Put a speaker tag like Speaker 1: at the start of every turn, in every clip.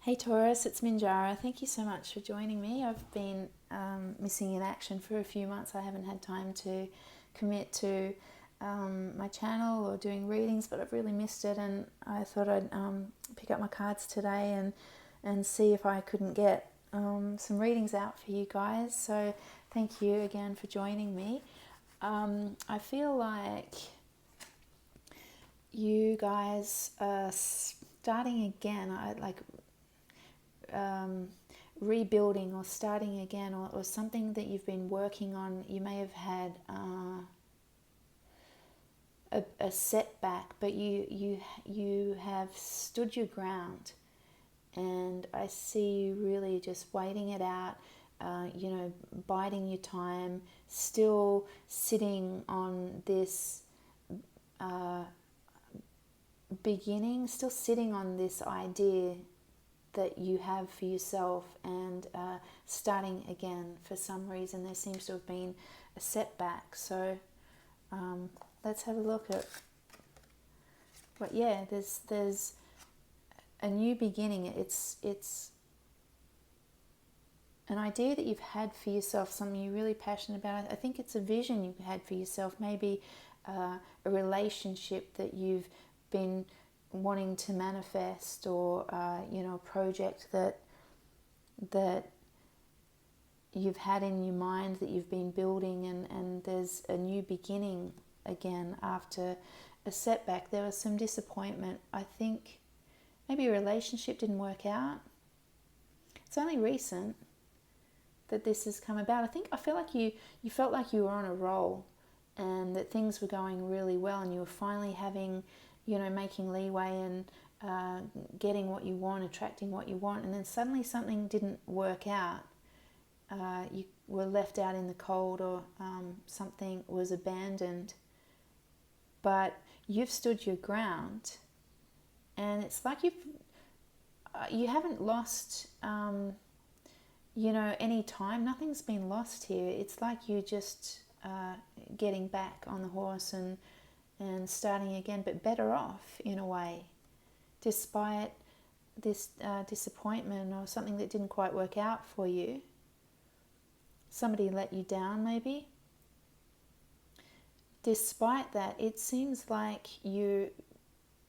Speaker 1: Hey Taurus, it's Minjara. Thank you so much for joining me. I've been missing in action for a few months. I haven't had time to commit to my channel or doing readings, but I've really missed it, and I thought I'd pick up my cards today and see if I couldn't get some readings out for you guys. So thank you again for joining me. I feel like you guys are starting again. Rebuilding or starting again, or something that you've been working on. You may have had a setback, but you have stood your ground, and I see you really just waiting it out. Biding your time, still sitting on this beginning, still sitting on this idea that you have for yourself, and starting again. For some reason there seems to have been a setback, so let's have a look at there's a new beginning. It's an idea that you've had for yourself, something you're really passionate about. I think it's a vision you've had for yourself, maybe a relationship that you've been wanting to manifest, or a project that you've had in your mind that you've been building, and there's a new beginning again after a setback. There was some disappointment. I think maybe a relationship didn't work out. It's only recent that this has come about. I feel like you felt like you were on a roll, and that things were going really well, and you were finally having, making leeway and getting what you want, attracting what you want, and then suddenly something didn't work out. You were left out in the cold, or something was abandoned. But you've stood your ground, and it's like you haven't lost any time. Nothing's been lost here. It's like you just getting back on the horse and starting again, but better off in a way, despite this disappointment or something that didn't quite work out for you. Somebody let you down, maybe. Despite that, it seems like you're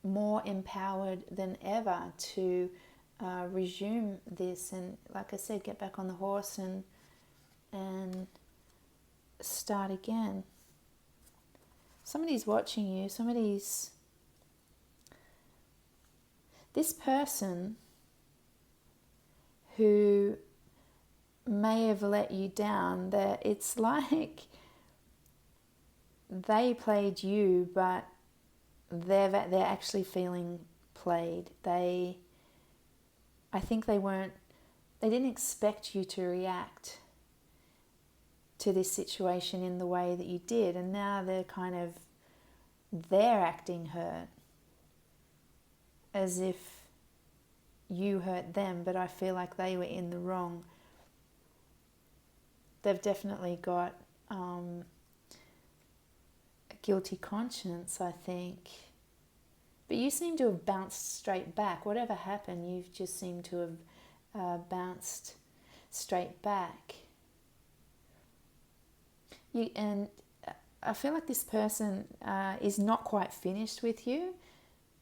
Speaker 1: more empowered than ever to resume this, and like I said, get back on the horse and start again. Somebody's watching you. This person who may have let you down, that it's like they played you, but they're actually feeling played. I think they didn't expect you to react to this situation in the way that you did, and now they're acting hurt, as if you hurt them, but I feel like they were in the wrong. They've definitely got a guilty conscience, I think. But you seem to have bounced straight back. Whatever happened, you just seem to have bounced straight back. And I feel like this person is not quite finished with you.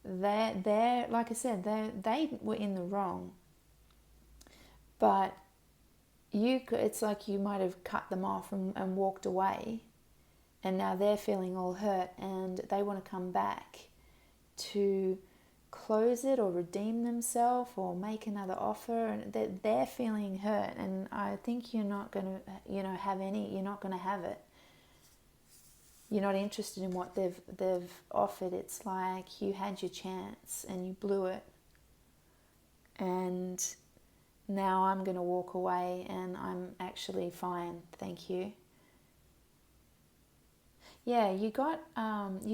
Speaker 1: They're like I said, they were in the wrong. But it's like you might have cut them off and walked away, and now they're feeling all hurt, and they want to come back to close it or redeem themselves or make another offer, and they're feeling hurt, and I think you're not going to you're not going to have it. You're not interested in what they've offered. It's like you had your chance and you blew it, and now I'm going to walk away and I'm actually fine, thank you. Yeah, you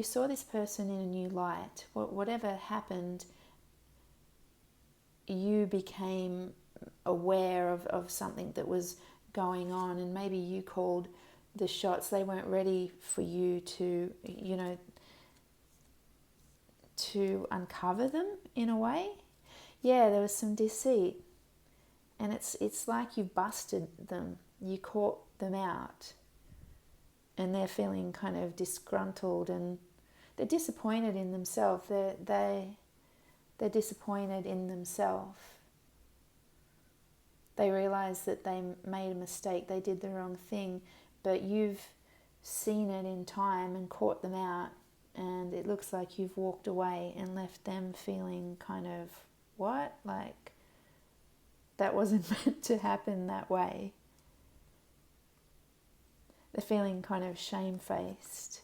Speaker 1: saw this person in a new light. Whatever happened, you became aware of something that was going on, and maybe you called the shots. They weren't ready for you to uncover them in a way. yeah, there was some deceit, and it's like you busted them, you caught them out, and they're feeling kind of disgruntled, and they're disappointed in themselves. They're disappointed in themselves. They realize that they made a mistake, they did the wrong thing, but you've seen it in time and caught them out, and it looks like you've walked away and left them feeling kind of, what? Like, that wasn't meant to happen that way. They're feeling kind of shamefaced,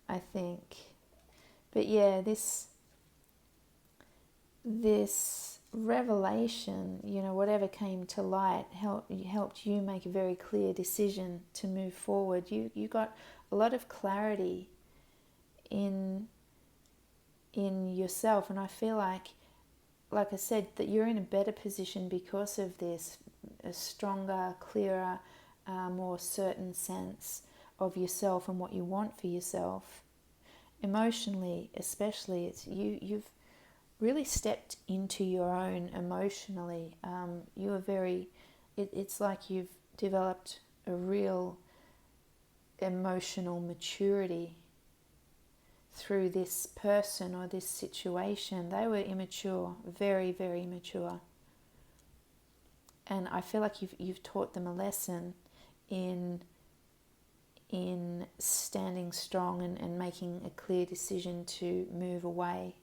Speaker 1: I think. But yeah, this revelation, whatever came to light, helped you make a very clear decision to move forward. You got a lot of clarity in yourself, and I feel like I said, that you're in a better position because of this, a stronger, clearer, more certain sense of yourself and what you want for yourself. Emotionally, especially, you've really stepped into your own emotionally. You are very, it's like you've developed a real emotional maturity through this person or this situation. They were immature, very, very immature. And I feel like you've taught them a lesson in standing strong and making a clear decision to move away.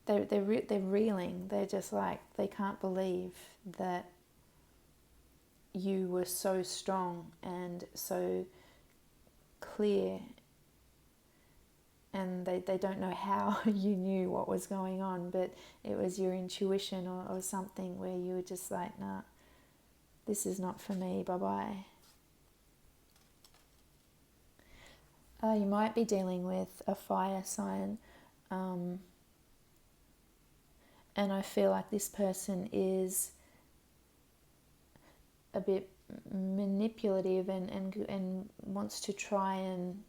Speaker 1: They're reeling. They're just like, they can't believe that you were so strong and so clear, and they don't know how you knew what was going on, but it was your intuition or something where you were just like, nah, this is not for me, bye-bye. You might be dealing with a fire sign, and I feel like this person is a bit manipulative and wants to try and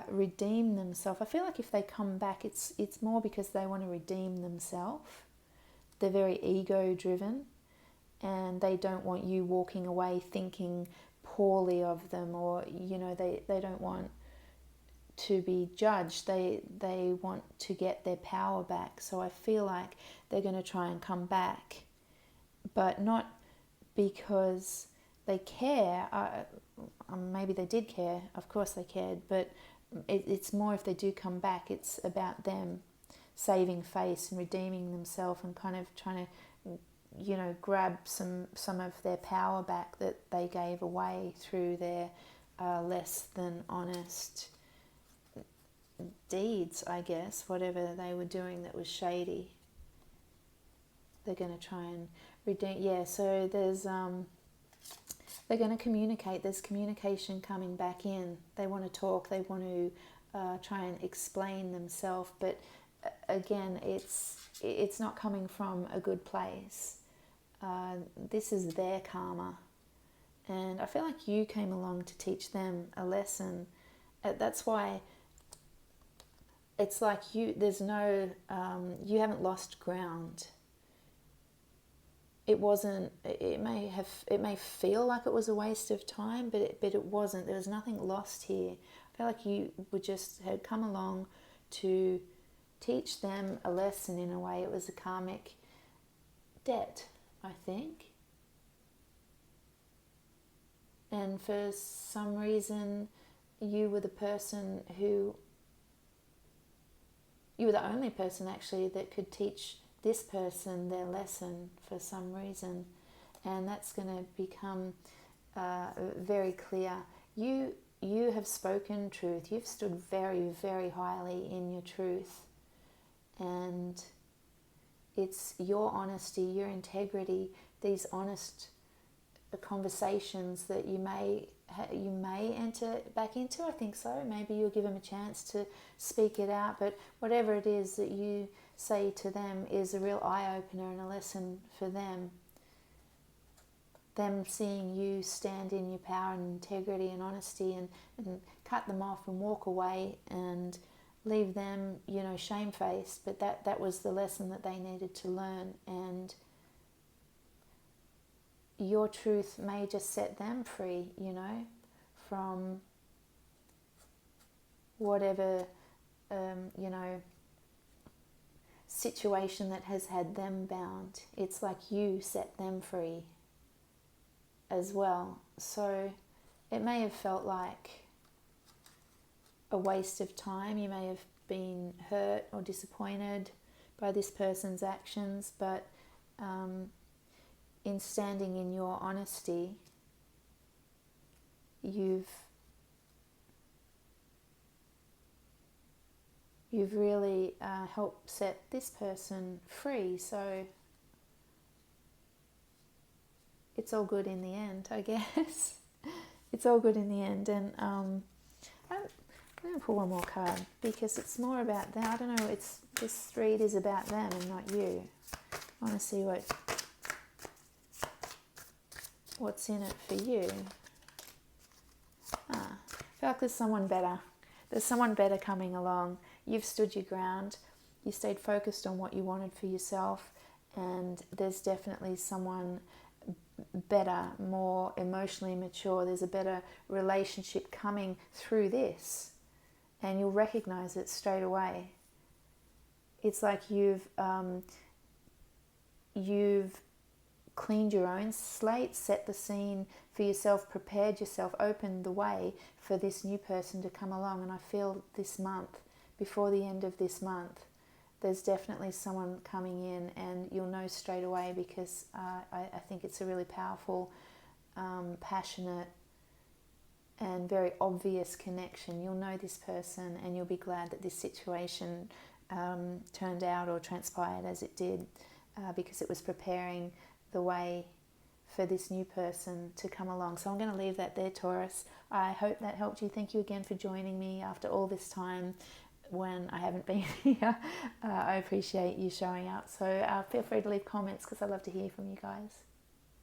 Speaker 1: redeem themselves. I feel like if they come back, it's more because they want to redeem themselves. They're very ego driven, and they don't want you walking away thinking poorly of them, or they don't want to be judged. They want to get their power back. So I feel like they're going to try and come back, but not because they care. Maybe they did care, of course they cared, but it's more, if they do come back, it's about them saving face and redeeming themselves and kind of trying to grab some of their power back that they gave away through their less than honest deeds, I guess, whatever they were doing that was shady. They're going to try and redeem. Yeah, so there's they're going to communicate. There's communication coming back in. They want to talk. They want to try and explain themselves, but again, it's not coming from a good place. This is their karma, and I feel like you came along to teach them a lesson. That's why it's like there's no, you haven't lost ground. It wasn't, it may feel like it was a waste of time, but it wasn't. There was nothing lost here. I feel like you had come along to teach them a lesson in a way. It was a karmic debt, I think. And for some reason, you were the only person actually that could teach this person their lesson for some reason. And that's going to become very clear. You have spoken truth. You've stood very, very highly in your truth. And it's your honesty, your integrity, these honest conversations that you may enter back into. I think so. Maybe you'll give them a chance to speak it out. But whatever it is that you say to them is a real eye-opener and a lesson for them. Them seeing you stand in your power and integrity and honesty and cut them off and walk away and leave them, shamefaced, but that was the lesson that they needed to learn. And your truth may just set them free, from whatever, situation that has had them bound. It's like you set them free as well. So it may have felt like a waste of time. You may have been hurt or disappointed by this person's actions, but in standing in your honesty, you've really helped set this person free. So it's all good in the end, I guess. It's all good in the end. And I'm going to pull one more card because it's more about them. I don't know, this read is about them and not you. I want to see what's in it for you. I feel like there's someone better. There's someone better coming along. You've stood your ground. You stayed focused on what you wanted for yourself, and there's definitely someone better, more emotionally mature. There's a better relationship coming through this, and you'll recognize it straight away. It's like you've cleaned your own slate, set the scene for yourself, prepared yourself, opened the way for this new person to come along. And I feel this month, before the end of this month, there's definitely someone coming in, and you'll know straight away because I think it's a really powerful, passionate and very obvious connection. You'll know this person and you'll be glad that this situation turned out or transpired as it did, because it was preparing the way for this new person to come along. So I'm going to leave that there, Taurus. I hope that helped you. Thank you again for joining me after all this time when I haven't been here. I appreciate you showing up. So feel free to leave comments because I love to hear from you guys.